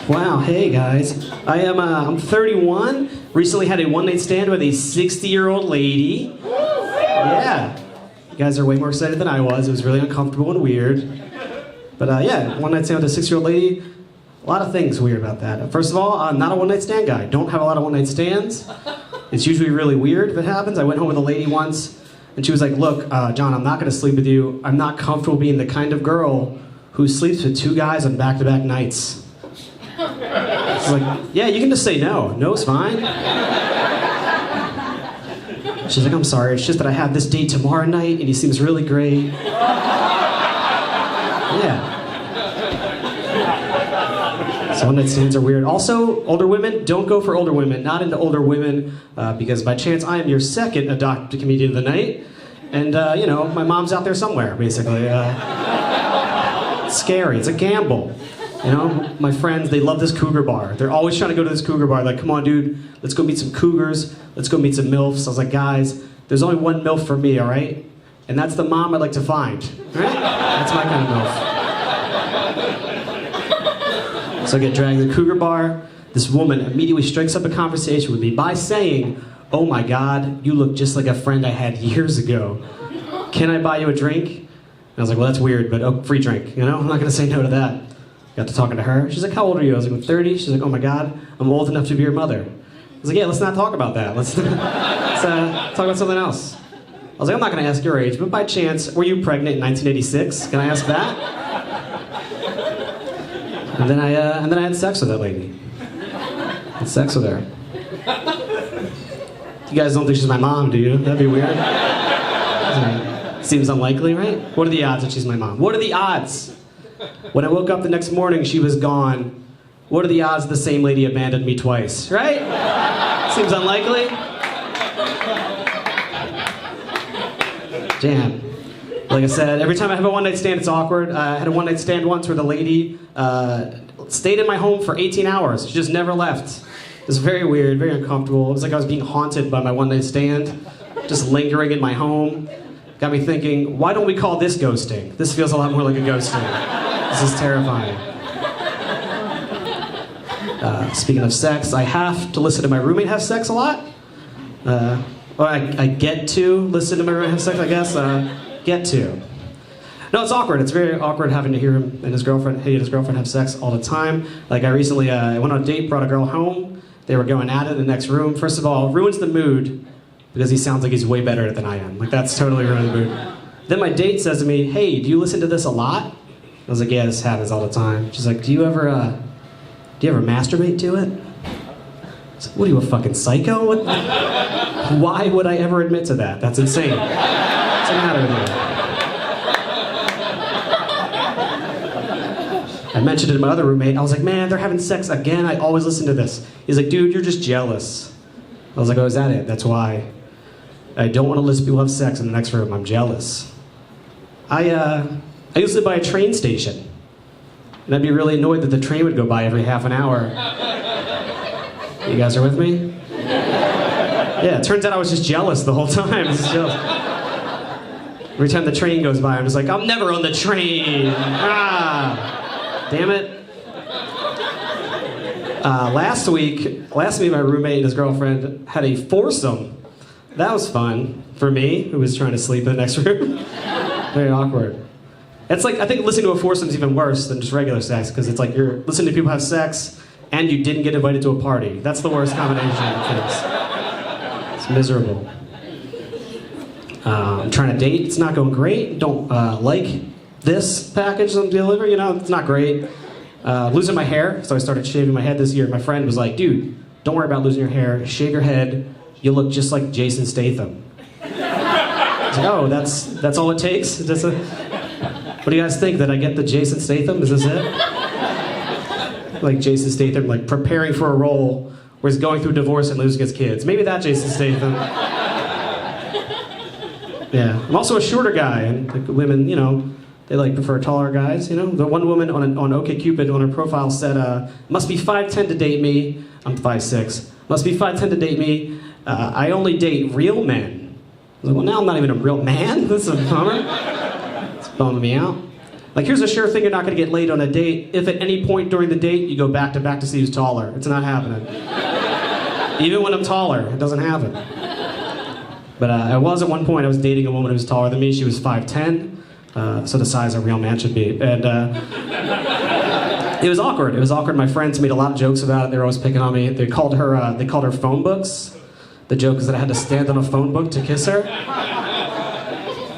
Wow, hey guys. I'm 31. Recently had a one-night stand with a 60-year-old lady. Yeah. You guys are way more excited than I was. It was really uncomfortable and weird. But yeah, one-night stand with a 60-year-old lady. A lot of things weird about that. First of all, I'm not a one-night stand guy. Don't have a lot of one-night stands. It's usually really weird if it happens. I went home with a lady once, and she was like, look, John, I'm not going to sleep with you. I'm not comfortable being the kind of girl who sleeps with two guys on back-to-back nights. She's like, yeah, you can just say no. No's fine. She's like, I'm sorry, it's just that I have this date tomorrow night, and he seems really great. Yeah. So one-night stands are weird. Also, older women, don't go for older women. Not into older women, because by chance I am your second adopted comedian of the night. And, you know, my mom's out there somewhere, basically. It's scary. It's a gamble. You know, my friends, they love this cougar bar. They're always trying to go to this cougar bar. Like, come on, dude, let's go meet some cougars. Let's go meet some MILFs. I was like, guys, there's only one MILF for me, all right? And that's the mom I'd like to find, all right? That's my kind of MILF. So I get dragged to the cougar bar. This woman immediately strikes up a conversation with me by saying, oh my God, you look just like a friend I had years ago. Can I buy you a drink? And I was like, well, that's weird, but oh, free drink, you know? I'm not gonna say no to that. Got to talking to her. She's like, how old are you? I was like, I'm 30. She's like, oh my God, I'm old enough to be your mother. I was like, yeah, let's not talk about that. Let's talk about something else. I was like, I'm not gonna ask your age, but by chance, were you pregnant in 1986? Can I ask that? And then I had sex with that lady. Had sex with her. You guys don't think she's my mom, do you? That'd be weird. Seems unlikely, right? What are the odds that she's my mom? What are the odds? When I woke up the next morning, she was gone. What are the odds the same lady abandoned me twice, right? Seems unlikely. Damn. Like I said, every time I have a one-night stand, it's awkward. I had a one-night stand once where the lady stayed in my home for 18 hours. She just never left. It was very weird, very uncomfortable. It was like I was being haunted by my one-night stand, just lingering in my home. Got me thinking, why don't we call this ghosting? This feels a lot more like a ghosting. This is terrifying. Speaking of sex, I have to listen to my roommate have sex a lot. Or I get to listen to my roommate have sex, I guess. Get to. No, it's awkward. It's very awkward having to hear him and his girlfriend have sex all the time. Like I recently I went on a date, brought a girl home. They were going at it in the next room. First of all, ruins the mood because he sounds like he's way better at it than I am. Like that's totally ruined the mood. Then my date says to me, hey, do you listen to this a lot? I was like, yeah, this happens all the time. She's like, do you ever masturbate to it? I was like, what are you, a fucking psycho? What? Why would I ever admit to that? That's insane. What's the matter with you? I mentioned it to my other roommate. I was like, man, they're having sex again. I always listen to this. He's like, dude, you're just jealous. I was like, oh, is that it? That's why. I don't want to listen to people have sex in the next room. I'm jealous. I used to live by a train station. And I'd be really annoyed that the train would go by every half an hour. You guys are with me? Yeah, it turns out I was just jealous the whole time. Every time the train goes by, I'm just like, I'm never on the train. Ah, damn it. Last week, my roommate and his girlfriend had a foursome. That was fun for me, who was trying to sleep in the next room. Very awkward. It's like, I think listening to a foursome is even worse than just regular sex, because it's like you're listening to people have sex, and you didn't get invited to a party. That's the worst combination of things. It's miserable. I'm trying to date, it's not going great. Don't like this package I'm delivering, you know, it's not great. Losing my hair, so I started shaving my head this year. My friend was like, dude, don't worry about losing your hair, shave your head, you look just like Jason Statham. I was like, oh, that's all it takes? What do you guys think, that I get the Jason Statham? Is this it? Like Jason Statham, like preparing for a role where he's going through divorce and losing his kids. Maybe that Jason Statham. Yeah, I'm also a shorter guy, and like, women, you know, they like prefer taller guys, you know? The one woman on OkCupid on her profile said, must be 5'10" to date me. I'm 5'6". Must be 5'10" to date me. I only date real men. I was like, well, now I'm not even a real man? This is a bummer. It's bumming me out. Like, here's a sure thing you're not going to get laid on a date. If at any point during the date you go back to back to see who's taller. It's not happening. Even when I'm taller, it doesn't happen. But I was at one point, I was dating a woman who was taller than me. She was 5'10", so the size a real man should be. And it was awkward. It was awkward. My friends made a lot of jokes about it. They were always picking on me. They called her phone books. The joke is that I had to stand on a phone book to kiss her.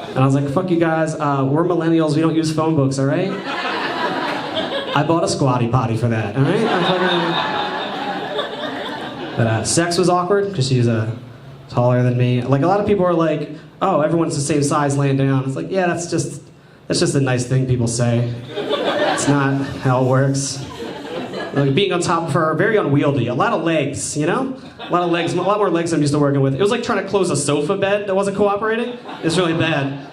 And I was like, fuck you guys, we're millennials, we don't use phone books, all right? I bought a squatty potty for that, all right? But sex was awkward, because she's taller than me. Like, a lot of people are like, oh, everyone's the same size laying down. It's like, yeah, that's just a nice thing people say. It's not how it works. Like, being on top of her, very unwieldy. A lot of legs, you know? A lot of legs, a lot more legs than I'm used to working with. It was like trying to close a sofa bed that wasn't cooperating. It's really bad.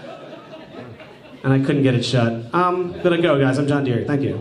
And I couldn't get it shut. I'm gonna go, guys. I'm John Deary. Thank you.